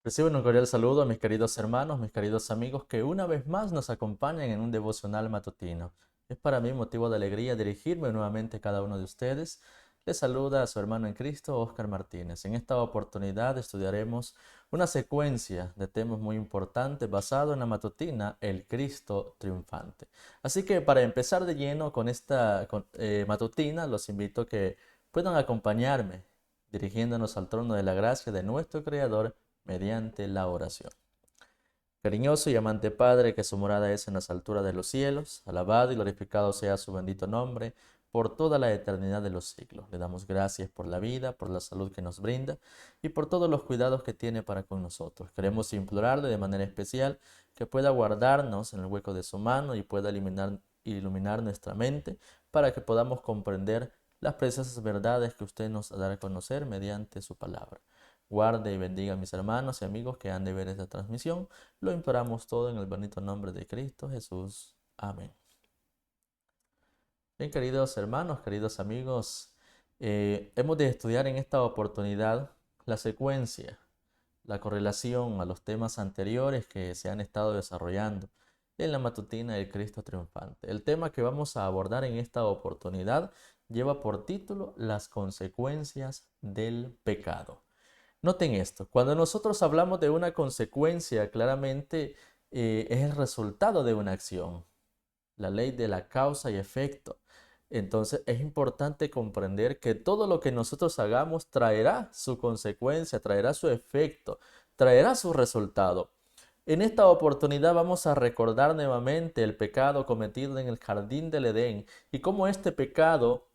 Reciban un cordial saludo a mis queridos hermanos, mis queridos amigos que una vez más nos acompañan en un devocional matutino. Es para mí motivo de alegría dirigirme nuevamente a cada uno de ustedes. Les saluda a su hermano en Cristo, Óscar Martínez. En esta oportunidad estudiaremos una secuencia de temas muy importantes basado en la matutina El Cristo Triunfante. Así que para empezar de lleno con esta matutina, los invito a que puedan acompañarme dirigiéndonos al trono de la gracia de nuestro Creador mediante la oración. Cariñoso y amante Padre, que su morada es en las alturas de los cielos, alabado y glorificado sea su bendito nombre por toda la eternidad de los siglos. Le damos gracias por la vida, por la salud que nos brinda y por todos los cuidados que tiene para con nosotros. Queremos implorarle de manera especial que pueda guardarnos en el hueco de su mano y pueda iluminar nuestra mente para que podamos comprender las preciosas verdades que usted nos dará a conocer mediante su palabra. Guarde y bendiga a mis hermanos y amigos que han de ver esta transmisión. Lo imploramos todo en el bonito nombre de Cristo Jesús. Amén. Bien, queridos hermanos, queridos amigos, hemos de estudiar en esta oportunidad la secuencia, la correlación a los temas anteriores que se han estado desarrollando en la matutina del Cristo triunfante. El tema que vamos a abordar en esta oportunidad lleva por título Las consecuencias del pecado. Noten esto, cuando nosotros hablamos de una consecuencia, claramente es el resultado de una acción, la ley de la causa y efecto. Entonces es importante comprender que todo lo que nosotros hagamos traerá su consecuencia, traerá su efecto, traerá su resultado. En esta oportunidad vamos a recordar nuevamente el pecado cometido en el jardín del Edén y cómo este pecado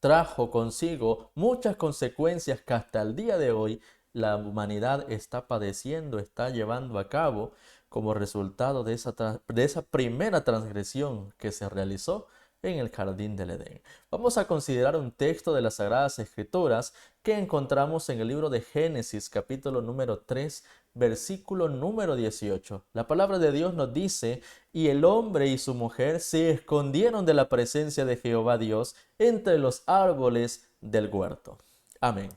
trajo consigo muchas consecuencias que hasta el día de hoy la humanidad está padeciendo, está llevando a cabo como resultado de esa primera transgresión que se realizó en el jardín del Edén. Vamos a considerar un texto de las Sagradas Escrituras que encontramos en el libro de Génesis, capítulo número 3, versículo número 18. La palabra de Dios nos dice: y el hombre y su mujer se escondieron de la presencia de Jehová Dios entre los árboles del huerto. Amén.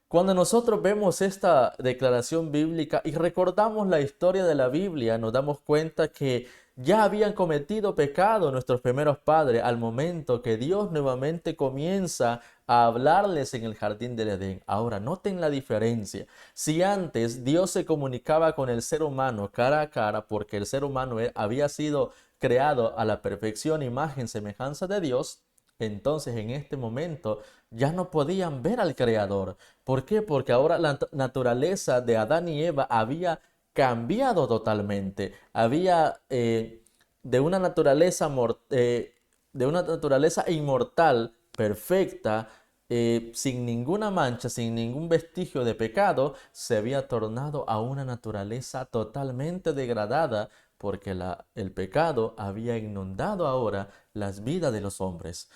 Cuando nosotros vemos esta declaración bíblica y recordamos la historia de la Biblia, nos damos cuenta que ya habían cometido pecado nuestros primeros padres al momento que Dios nuevamente comienza a hablarles en el jardín del Edén. Ahora, noten la diferencia. Si antes Dios se comunicaba con el ser humano cara a cara, porque el ser humano había sido creado a la perfección, imagen, semejanza de Dios, entonces en este momento ya no podían ver al Creador. ¿Por qué? Porque ahora la naturaleza de Adán y Eva había cambiado totalmente. Había de una naturaleza de una naturaleza inmortal, perfecta, sin ninguna mancha, sin ningún vestigio de pecado, se había tornado a una naturaleza totalmente degradada porque el pecado había inundado ahora las vidas de los hombres.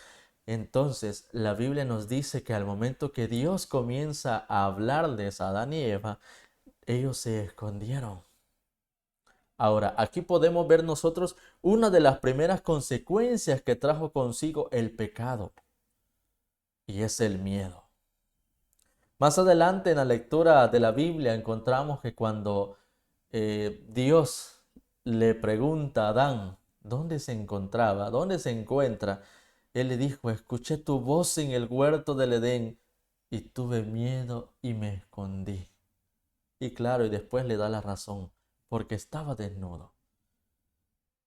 Entonces, la Biblia nos dice que al momento que Dios comienza a hablarles a Adán y Eva, ellos se escondieron. Ahora, aquí podemos ver nosotros una de las primeras consecuencias que trajo consigo el pecado, y es el miedo. Más adelante en la lectura de la Biblia encontramos que cuando Dios le pregunta a Adán dónde se encontraba, dónde se encuentra, él le dijo: escuché tu voz en el huerto del Edén y tuve miedo y me escondí. Y claro, y después le da la razón, porque estaba desnudo.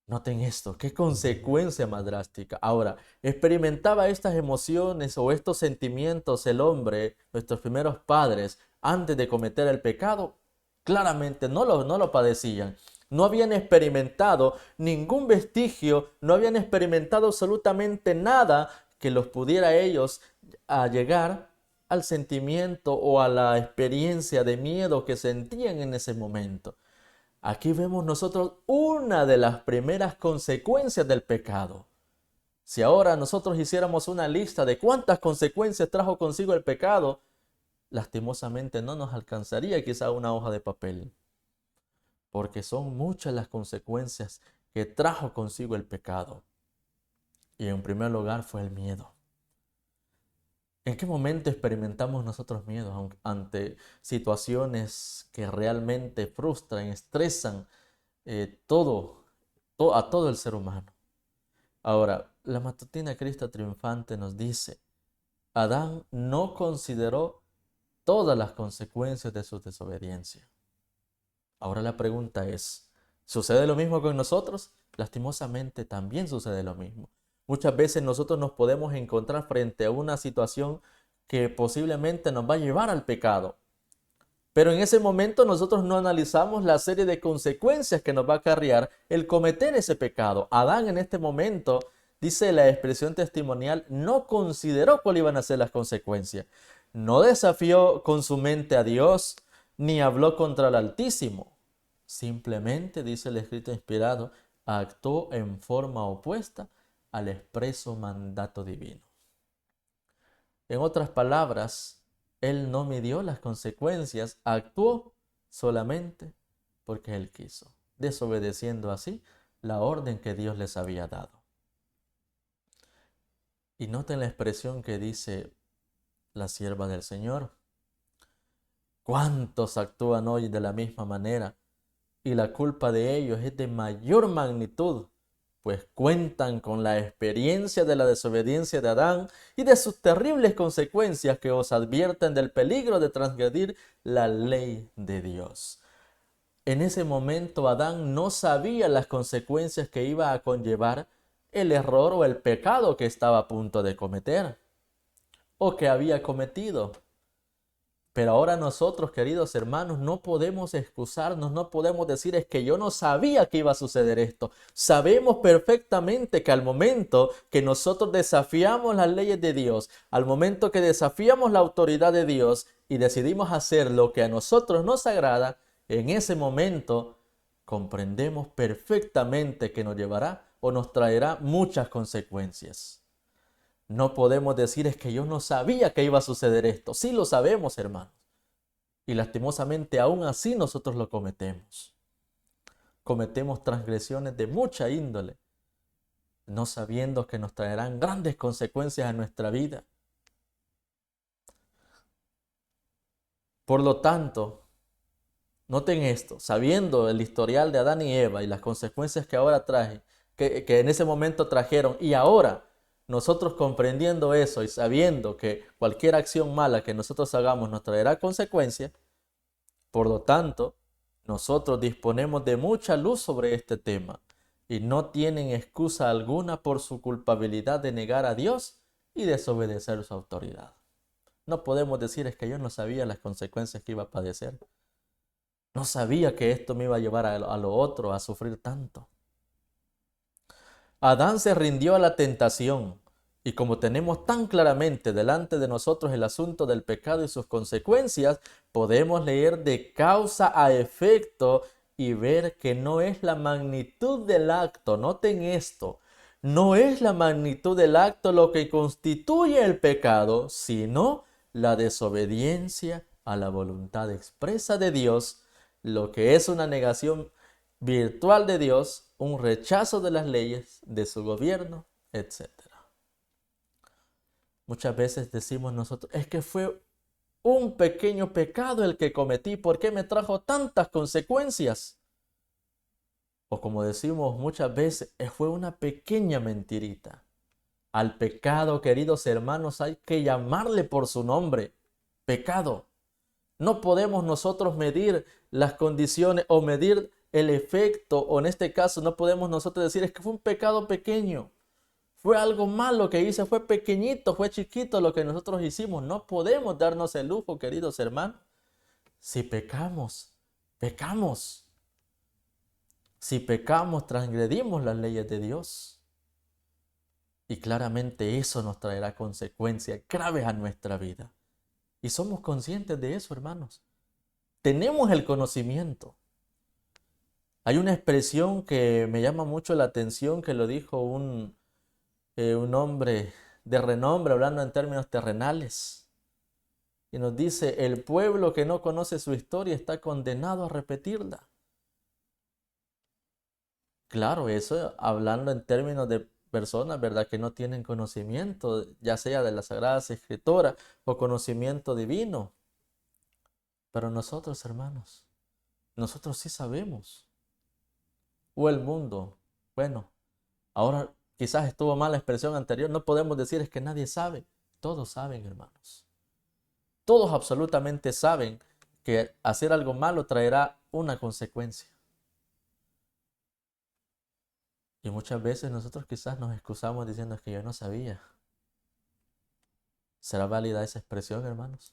Noten esto, qué consecuencia más drástica. Ahora, ¿experimentaba estas emociones o estos sentimientos el hombre, nuestros primeros padres, antes de cometer el pecado? Claramente no lo padecían. No habían experimentado ningún vestigio, no habían experimentado absolutamente nada que los pudiera a ellos a llegar al sentimiento o a la experiencia de miedo que sentían en ese momento. Aquí vemos nosotros una de las primeras consecuencias del pecado. Si ahora nosotros hiciéramos una lista de cuántas consecuencias trajo consigo el pecado, lastimosamente no nos alcanzaría quizá una hoja de papel, porque son muchas las consecuencias que trajo consigo el pecado. Y en primer lugar fue el miedo. ¿En qué momento experimentamos nosotros miedo ante situaciones que realmente frustran, estresan a todo el ser humano? Ahora, la matutina Cristo triunfante nos dice, Adán no consideró todas las consecuencias de su desobediencia. Ahora la pregunta es, ¿sucede lo mismo con nosotros? Lastimosamente también sucede lo mismo. Muchas veces nosotros nos podemos encontrar frente a una situación que posiblemente nos va a llevar al pecado. Pero en ese momento nosotros no analizamos la serie de consecuencias que nos va a acarrear el cometer ese pecado. Adán en este momento, dice la expresión testimonial, no consideró cuáles iban a ser las consecuencias. No desafió con su mente a Dios, ni habló contra el Altísimo. Simplemente, dice el escrito inspirado, actuó en forma opuesta al expreso mandato divino. En otras palabras, él no midió las consecuencias, actuó solamente porque él quiso, desobedeciendo así la orden que Dios les había dado. Y noten la expresión que dice la sierva del Señor. ¿Cuántos actúan hoy de la misma manera? Y la culpa de ellos es de mayor magnitud, pues cuentan con la experiencia de la desobediencia de Adán y de sus terribles consecuencias que os advierten del peligro de transgredir la ley de Dios. En ese momento Adán no sabía las consecuencias que iba a conllevar el error o el pecado que estaba a punto de cometer o que había cometido. Pero ahora nosotros, queridos hermanos, no podemos excusarnos, no podemos decir es que yo no sabía que iba a suceder esto. Sabemos perfectamente que al momento que nosotros desafiamos las leyes de Dios, al momento que desafiamos la autoridad de Dios y decidimos hacer lo que a nosotros nos agrada, en ese momento comprendemos perfectamente que nos llevará o nos traerá muchas consecuencias. No podemos decir es que yo no sabía que iba a suceder esto. Sí lo sabemos, hermanos. Y lastimosamente aún así nosotros lo cometemos. Cometemos transgresiones de mucha índole, no sabiendo que nos traerán grandes consecuencias a nuestra vida. Por lo tanto, noten esto, sabiendo el historial de Adán y Eva y las consecuencias que ahora traje, que en ese momento trajeron, y ahora nosotros comprendiendo eso y sabiendo que cualquier acción mala que nosotros hagamos nos traerá consecuencias, por lo tanto, nosotros disponemos de mucha luz sobre este tema y no tienen excusa alguna por su culpabilidad de negar a Dios y desobedecer su autoridad. No podemos decir es que yo no sabía las consecuencias que iba a padecer. No sabía que esto me iba a llevar a lo otro, a sufrir tanto. Adán se rindió a la tentación y como tenemos tan claramente delante de nosotros el asunto del pecado y sus consecuencias, podemos leer de causa a efecto y ver que no es la magnitud del acto, noten esto, no es la magnitud del acto lo que constituye el pecado, sino la desobediencia a la voluntad expresa de Dios, lo que es una negación virtual de Dios, un rechazo de las leyes, de su gobierno, etcétera. Muchas veces decimos nosotros, es que fue un pequeño pecado el que cometí, ¿por qué me trajo tantas consecuencias? O como decimos muchas veces, fue una pequeña mentirita. Al pecado, queridos hermanos, hay que llamarle por su nombre, pecado. No podemos nosotros medir las condiciones o medir el efecto, o en este caso no podemos nosotros decir es que fue un pecado pequeño. Fue algo malo que hice, fue pequeñito, fue chiquito lo que nosotros hicimos. No podemos darnos el lujo, queridos hermanos. Si pecamos, pecamos. Si pecamos, transgredimos las leyes de Dios. Y claramente eso nos traerá consecuencias graves a nuestra vida. Y somos conscientes de eso, hermanos. Tenemos el conocimiento. Hay una expresión que me llama mucho la atención que lo dijo un hombre de renombre hablando en términos terrenales. Y nos dice, el pueblo que no conoce su historia está condenado a repetirla. Claro, eso hablando en términos personas, ¿verdad?, que no tienen conocimiento, ya sea de las Sagradas Escrituras o conocimiento divino. Pero nosotros, hermanos, nosotros sí sabemos. O el mundo, bueno, ahora quizás estuvo mal la expresión anterior, no podemos decir es que nadie sabe. Todos saben, hermanos. Todos absolutamente saben que hacer algo malo traerá una consecuencia. Y muchas veces nosotros quizás nos excusamos diciendo es que yo no sabía. ¿Será válida esa expresión, hermanos?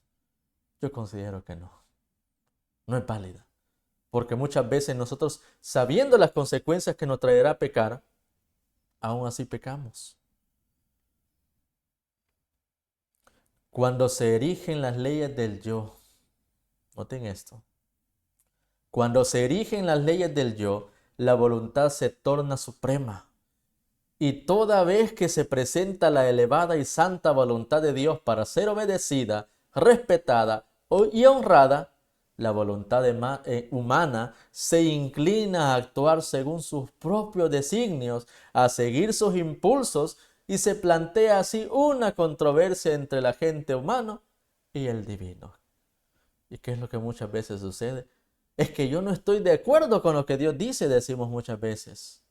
Yo considero que no. No es válida. Porque muchas veces nosotros, sabiendo las consecuencias que nos traerá pecar, aún así pecamos. Cuando se erigen las leyes del yo, noten esto. Cuando se erigen las leyes del yo, la voluntad se torna suprema. Y toda vez que se presenta la elevada y santa voluntad de Dios para ser obedecida, respetada y honrada, la voluntad humana se inclina a actuar según sus propios designios, a seguir sus impulsos, y se plantea así una controversia entre el agente humano y el divino. ¿Y qué es lo que muchas veces sucede? Es que yo no estoy de acuerdo con lo que Dios dice, decimos muchas veces.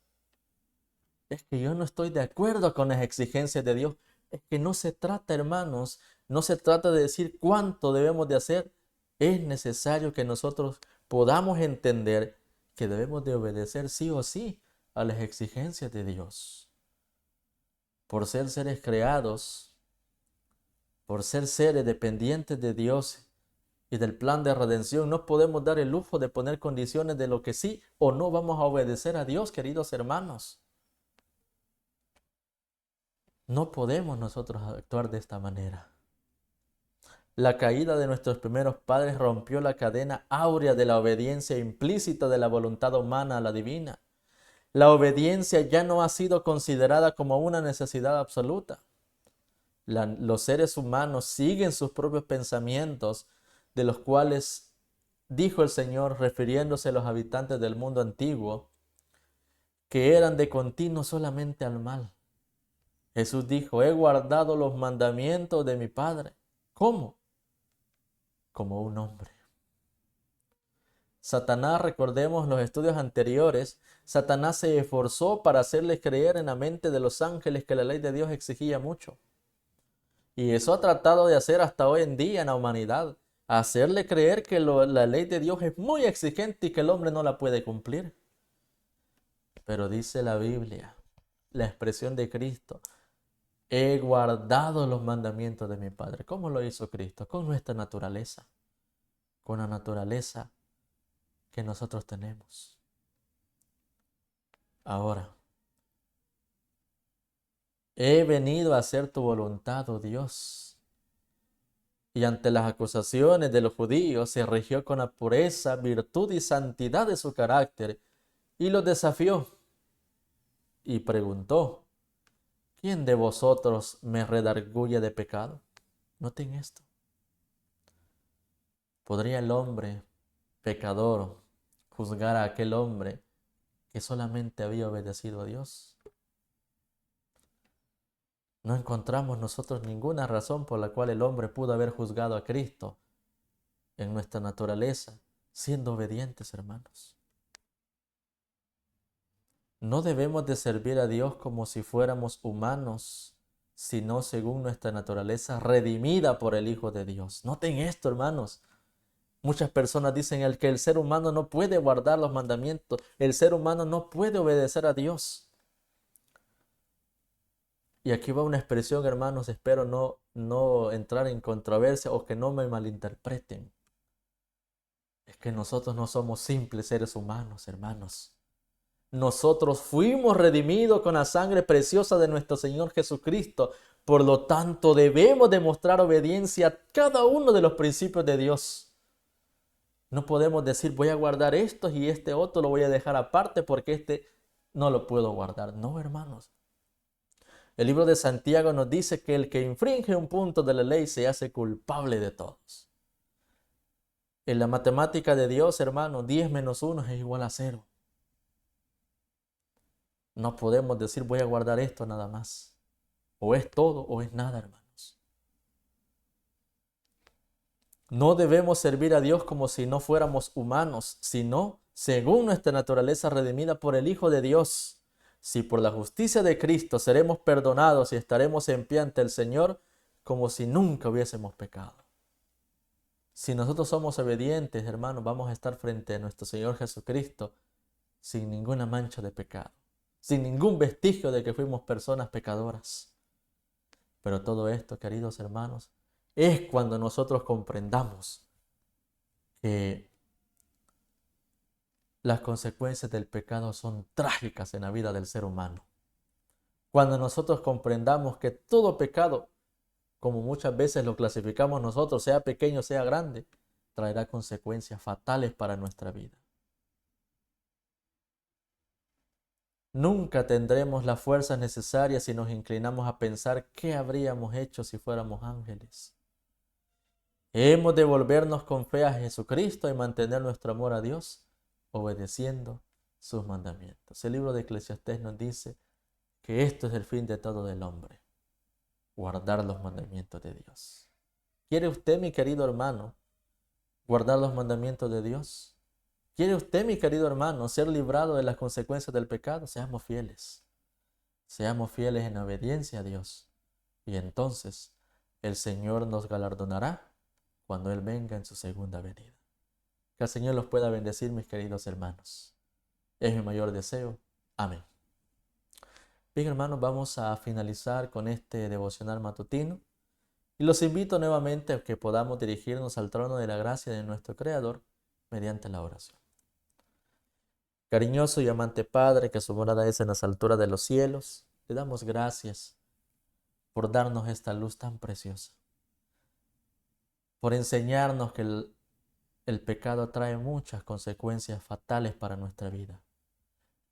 Es que yo no estoy de acuerdo con las exigencias de Dios. Es que no se trata, hermanos, no se trata de decir cuánto debemos de hacer. Es necesario que nosotros podamos entender que debemos de obedecer sí o sí a las exigencias de Dios. Por ser seres creados, por ser seres dependientes de Dios y del plan de redención, no podemos dar el lujo de poner condiciones de lo que sí o no vamos a obedecer a Dios, queridos hermanos. No podemos nosotros actuar de esta manera. La caída de nuestros primeros padres rompió la cadena áurea de la obediencia implícita de la voluntad humana a la divina. La obediencia ya no ha sido considerada como una necesidad absoluta. Los seres humanos siguen sus propios pensamientos, de los cuales dijo el Señor, refiriéndose a los habitantes del mundo antiguo, que eran de continuo solamente al mal. Jesús dijo, he guardado los mandamientos de mi Padre. ¿Cómo? Como un hombre. Satanás, recordemos los estudios anteriores, Satanás se esforzó para hacerles creer en la mente de los ángeles que la ley de Dios exigía mucho. Y eso ha tratado de hacer hasta hoy en día en la humanidad, hacerle creer que la ley de Dios es muy exigente y que el hombre no la puede cumplir. Pero dice la Biblia, la expresión de Cristo, he guardado los mandamientos de mi Padre. ¿Cómo lo hizo Cristo? Con nuestra naturaleza, con la naturaleza que nosotros tenemos. Ahora, he venido a hacer tu voluntad, oh Dios. Y ante las acusaciones de los judíos se rigió con la pureza, virtud y santidad de su carácter y los desafió y preguntó, ¿quién de vosotros me redarguye de pecado? Noten esto. ¿Podría el hombre pecador juzgar a aquel hombre que solamente había obedecido a Dios? No encontramos nosotros ninguna razón por la cual el hombre pudo haber juzgado a Cristo en nuestra naturaleza, siendo obedientes, hermanos. No debemos de servir a Dios como si fuéramos humanos, sino según nuestra naturaleza redimida por el Hijo de Dios. Noten esto, hermanos. Muchas personas dicen que el ser humano no puede guardar los mandamientos, el ser humano no puede obedecer a Dios. Y aquí va una expresión, hermanos, espero no entrar en controversia o que no me malinterpreten. Es que nosotros no somos simples seres humanos, hermanos. Nosotros fuimos redimidos con la sangre preciosa de nuestro Señor Jesucristo. Por lo tanto, debemos demostrar obediencia a cada uno de los principios de Dios. No podemos decir, voy a guardar estos y este otro lo voy a dejar aparte porque este no lo puedo guardar. No, hermanos. El libro de Santiago nos dice que el que infringe un punto de la ley se hace culpable de todos. En la matemática de Dios, hermano, 10 menos 1 es igual a 0. No podemos decir voy a guardar esto nada más. O es todo o es nada, hermanos. No debemos servir a Dios como si no fuéramos humanos, sino según nuestra naturaleza redimida por el Hijo de Dios. Si por la justicia de Cristo seremos perdonados y estaremos en pie ante el Señor como si nunca hubiésemos pecado. Si nosotros somos obedientes, hermanos, vamos a estar frente a nuestro Señor Jesucristo sin ninguna mancha de pecado, sin ningún vestigio de que fuimos personas pecadoras. Pero todo esto, queridos hermanos, es cuando nosotros comprendamos que las consecuencias del pecado son trágicas en la vida del ser humano. Cuando nosotros comprendamos que todo pecado, como muchas veces lo clasificamos nosotros, sea pequeño, sea grande, traerá consecuencias fatales para nuestra vida. Nunca tendremos las fuerzas necesarias si nos inclinamos a pensar qué habríamos hecho si fuéramos ángeles. Hemos de volvernos con fe a Jesucristo y mantener nuestro amor a Dios, obedeciendo sus mandamientos. El libro de Eclesiastés nos dice que esto es el fin de todo del hombre, guardar los mandamientos de Dios. ¿Quiere usted, mi querido hermano, guardar los mandamientos de Dios? ¿Quiere usted, mi querido hermano, ser librado de las consecuencias del pecado? Seamos fieles. Seamos fieles en obediencia a Dios. Y entonces el Señor nos galardonará cuando Él venga en su segunda venida. Que el Señor los pueda bendecir, mis queridos hermanos. Es mi mayor deseo. Amén. Bien, hermanos, vamos a finalizar con este devocional matutino. Y los invito nuevamente a que podamos dirigirnos al trono de la gracia de nuestro Creador mediante la oración. Cariñoso y amante Padre, que su morada es en las alturas de los cielos, te damos gracias por darnos esta luz tan preciosa, por enseñarnos que el pecado trae muchas consecuencias fatales para nuestra vida.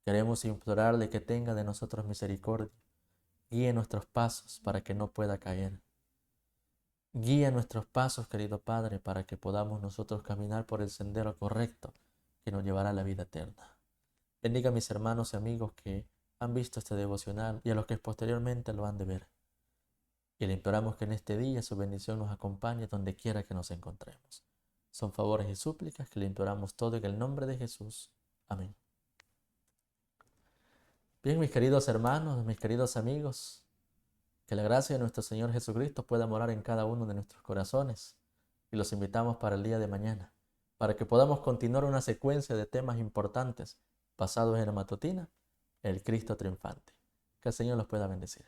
Queremos implorarle que tenga de nosotros misericordia, guíe nuestros pasos para que no pueda caer. Guía nuestros pasos, querido Padre, para que podamos nosotros caminar por el sendero correcto que nos llevará a la vida eterna. Bendiga a mis hermanos y amigos que han visto este devocional y a los que posteriormente lo han de ver. Y le imploramos que en este día su bendición nos acompañe donde quiera que nos encontremos. Son favores y súplicas que le imploramos todo en el nombre de Jesús. Amén. Bien, mis queridos hermanos, mis queridos amigos, que la gracia de nuestro Señor Jesucristo pueda morar en cada uno de nuestros corazones. Y los invitamos para el día de mañana, para que podamos continuar una secuencia de temas importantes basados en la matutina, el Cristo triunfante. Que el Señor los pueda bendecir.